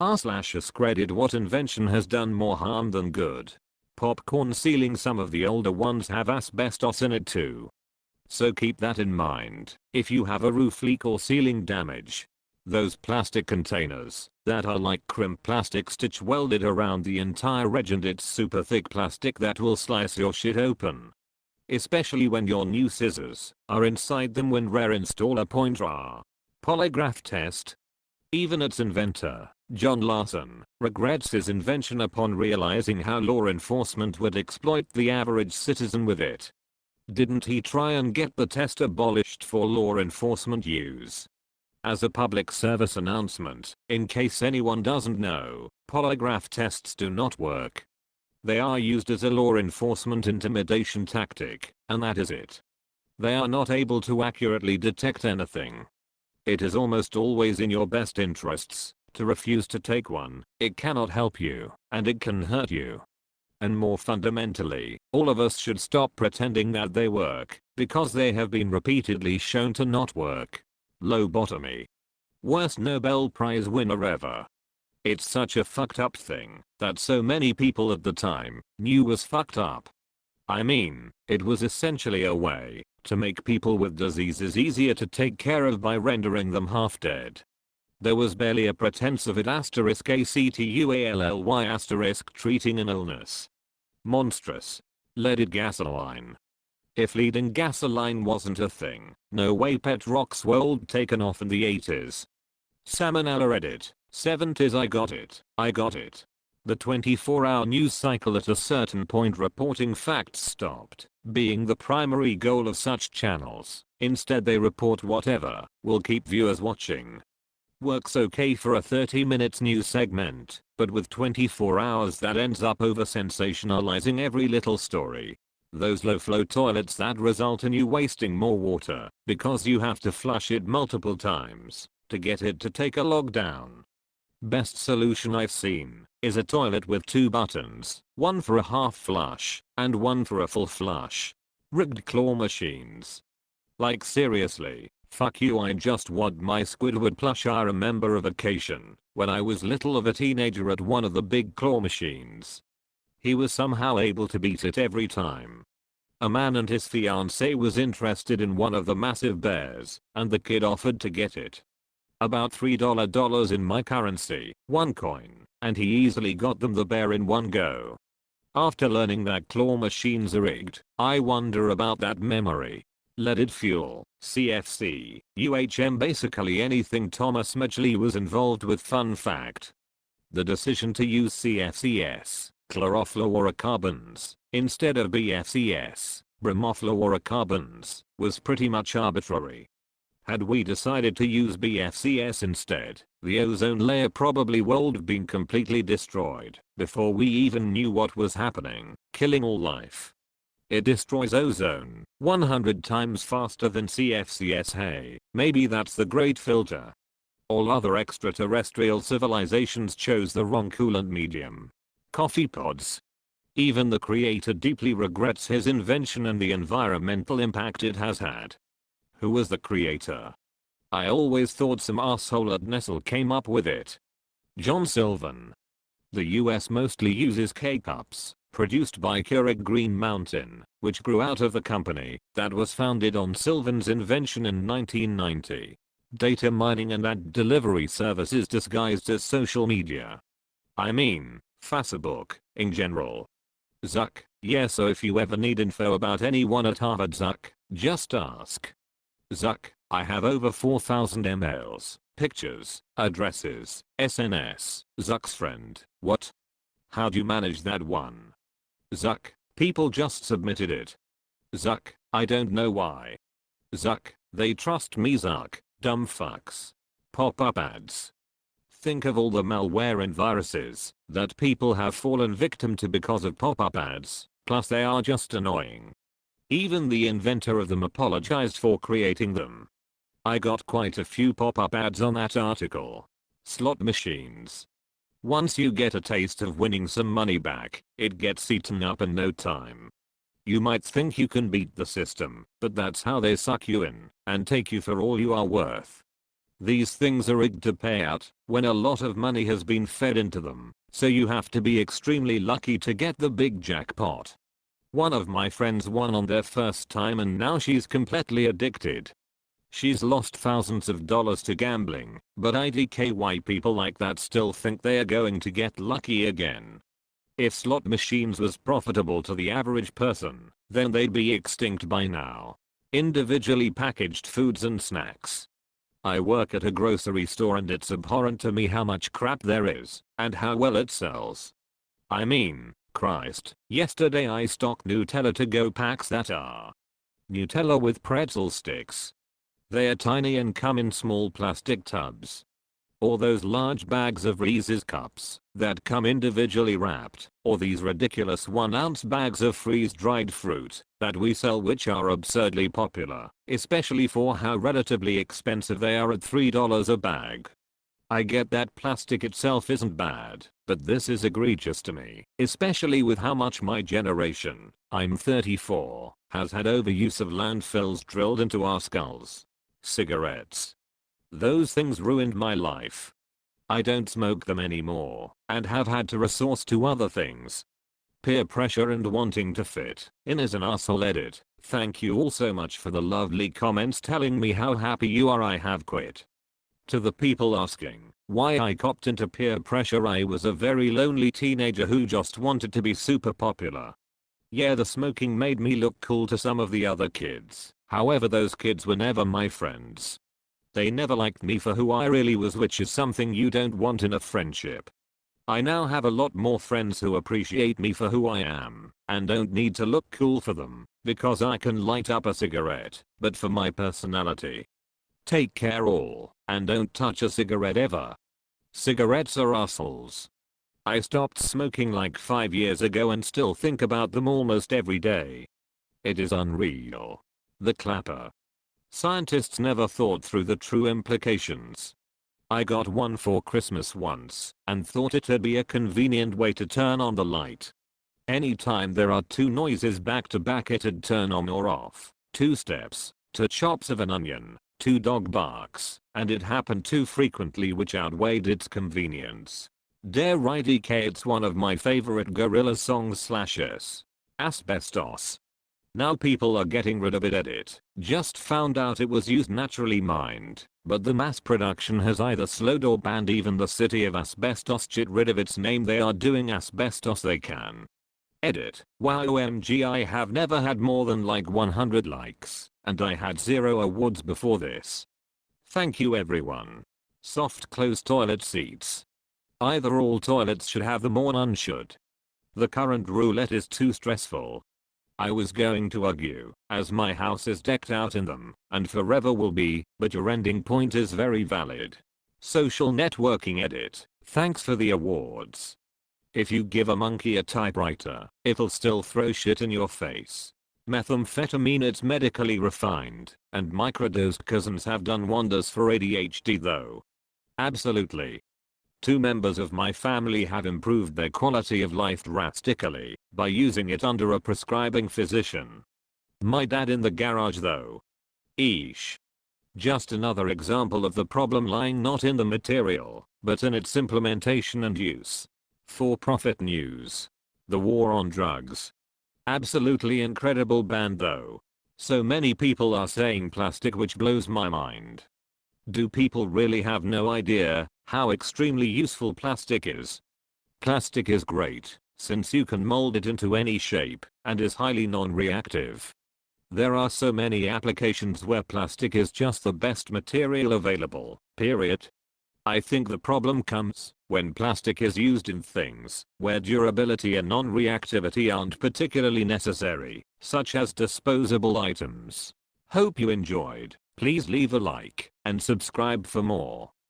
r/AskReddit what invention has done more harm than good? Popcorn ceiling. Some of the older ones have asbestos in it too. So keep that in mind if you have a roof leak or ceiling damage. Those plastic containers that are like crimp plastic stitch welded around the entire edge, and it's super thick plastic that will slice your shit open. Especially when your new scissors are inside them when reinstall a pointer. Polygraph test. Even its inventor, John Larson, regrets his invention upon realizing how law enforcement would exploit the average citizen with it. Didn't he try and get the test abolished for law enforcement use? As a public service announcement, in case anyone doesn't know, polygraph tests do not work. They are used as a law enforcement intimidation tactic, and that is it. They are not able to accurately detect anything. It is almost always in your best interests to refuse to take one. It cannot help you, and it can hurt you. And more fundamentally, all of us should stop pretending that they work, because they have been repeatedly shown to not work. Lobotomy. Worst Nobel Prize winner ever. It's such a fucked up thing that so many people at the time knew was fucked up. I mean, it was essentially a way to make people with diseases easier to take care of by rendering them half dead. There was barely a pretense of it *ACTUALLY* treating an illness. Monstrous. Leaded gasoline. If leading gasoline wasn't a thing, no way pet rocks were taken off in the 80s. Salmonella Reddit. 70s. I got it. The 24-hour news cycle at a certain point reporting facts stopped being the primary goal of such channels. Instead they report whatever will keep viewers watching. Works okay for a 30-minute news segment, but with 24 hours that ends up over sensationalizing every little story. Those low-flow toilets that result in you wasting more water because you have to flush it multiple times to get it to take a log down. Best solution I've seen is a toilet with two buttons, one for a half flush and one for a full flush. Rigged claw machines. Like seriously, fuck you. I just want my Squidward plush. I remember a vacation when I was little of a teenager at one of the big claw machines. He was somehow able to beat it every time. A man and his fiancée was interested in one of the massive bears, and the kid offered to get it. About $3 in my currency, one coin, and he easily got them the bear in one go. After learning that claw machines are rigged, I wonder about that memory. Leaded fuel, CFC, UHM, basically anything Thomas Midgley was involved with. Fun fact. The decision to use CFCs, chlorofluorocarbons, instead of BFCs, bromofluorocarbons, was pretty much arbitrary. Had we decided to use BFCs instead, the ozone layer probably would have been completely destroyed before we even knew what was happening, killing all life. It destroys ozone 100 times faster than CFCs. Hey, maybe that's the great filter. All other extraterrestrial civilizations chose the wrong coolant medium. Coffee pods. Even the creator deeply regrets his invention and the environmental impact it has had. Who was the creator? I always thought some asshole at Nestle came up with it. John Sylvan. The US mostly uses K-cups, produced by Keurig Green Mountain, which grew out of the company that was founded on Sylvan's invention in 1990. Data mining and ad delivery services disguised as social media. I mean, Facebook, in general. Zuck. Yeah, so if you ever need info about anyone at Harvard, Zuck, just ask. Zuck, I have over 4,000 emails, pictures, addresses, SNS. Zuck's friend. What? How'd you manage that one? Zuck, people just submitted it. Zuck, I don't know why. Zuck, they trust me. Zuck, dumb fucks. Pop-up ads. Think of all the malware and viruses that people have fallen victim to because of pop-up ads, plus they are just annoying. Even the inventor of them apologized for creating them. I got quite a few pop-up ads on that article. Slot machines. Once you get a taste of winning some money back, it gets eaten up in no time. You might think you can beat the system, but that's how they suck you in and take you for all you are worth. These things are rigged to pay out when a lot of money has been fed into them, so you have to be extremely lucky to get the big jackpot. One of my friends won on their first time and now she's completely addicted. She's lost thousands of dollars to gambling, but IDK why people like that still think they are going to get lucky again. If slot machines was profitable to the average person, then they'd be extinct by now. Individually packaged foods and snacks. I work at a grocery store and it's abhorrent to me how much crap there is, and how well it sells. I mean, Christ, yesterday I stocked Nutella to-go packs that are Nutella with pretzel sticks. They are tiny and come in small plastic tubs. Or those large bags of Reese's cups that come individually wrapped, or these ridiculous 1-ounce bags of freeze-dried fruit that we sell which are absurdly popular, especially for how relatively expensive they are at $3 a bag. I get that plastic itself isn't bad, but this is egregious to me, especially with how much my generation, I'm 34, has had overuse of landfills drilled into our skulls. Cigarettes. Those things ruined my life. I don't smoke them anymore, and have had to resort to other things. Peer pressure and wanting to fit in is an asshole edit. Thank you all so much for the lovely comments telling me how happy you are I have quit. To the people asking why I copped into peer pressure, I was a very lonely teenager who just wanted to be super popular. Yeah, the smoking made me look cool to some of the other kids. However, those kids were never my friends. They never liked me for who I really was, which is something you don't want in a friendship. I now have a lot more friends who appreciate me for who I am, and don't need to look cool for them, because I can light up a cigarette, but for my personality. Take care all, and don't touch a cigarette ever. Cigarettes are assholes. I stopped smoking like 5 years ago and still think about them almost every day. It is unreal. The clapper. Scientists never thought through the true implications. I got one for Christmas once and thought it'd be a convenient way to turn on the light. Anytime there are two noises back to back it'd turn on or off. 2 steps, 2 chops of an onion, 2 dog barks, and it happened too frequently which outweighed its convenience. Dare IDK, it's one of my favorite Gorilla songs / Asbestos. Now people are getting rid of it. Edit. Just found out it was used naturally mined, but the mass production has either slowed or banned even the city of Asbestos. Get rid of its name, they are doing asbestos they can. Edit. Wow, OMG, I have never had more than like 100 likes, and I had 0 awards before this. Thank you everyone. Soft close toilet seats. Either all toilets should have them or none should. The current roulette is too stressful. I was going to argue, as my house is decked out in them, and forever will be, but your ending point is very valid. Social networking. Edit. Thanks for the awards. If you give a monkey a typewriter, it'll still throw shit in your face. Methamphetamine, it's medically refined, and microdosed cousins have done wonders for ADHD though. Absolutely. 2 members of my family have improved their quality of life drastically by using it under a prescribing physician. My dad in the garage though. Eesh. Just another example of the problem lying not in the material, but in its implementation and use. For-profit news. The war on drugs. Absolutely incredible band though. So many people are saying plastic, which blows my mind. Do people really have no idea how extremely useful plastic is? Plastic is great, since you can mold it into any shape, and is highly non-reactive. There are so many applications where plastic is just the best material available, period. I think the problem comes when plastic is used in things where durability and non-reactivity aren't particularly necessary, such as disposable items. Hope you enjoyed. Please leave a like and subscribe for more.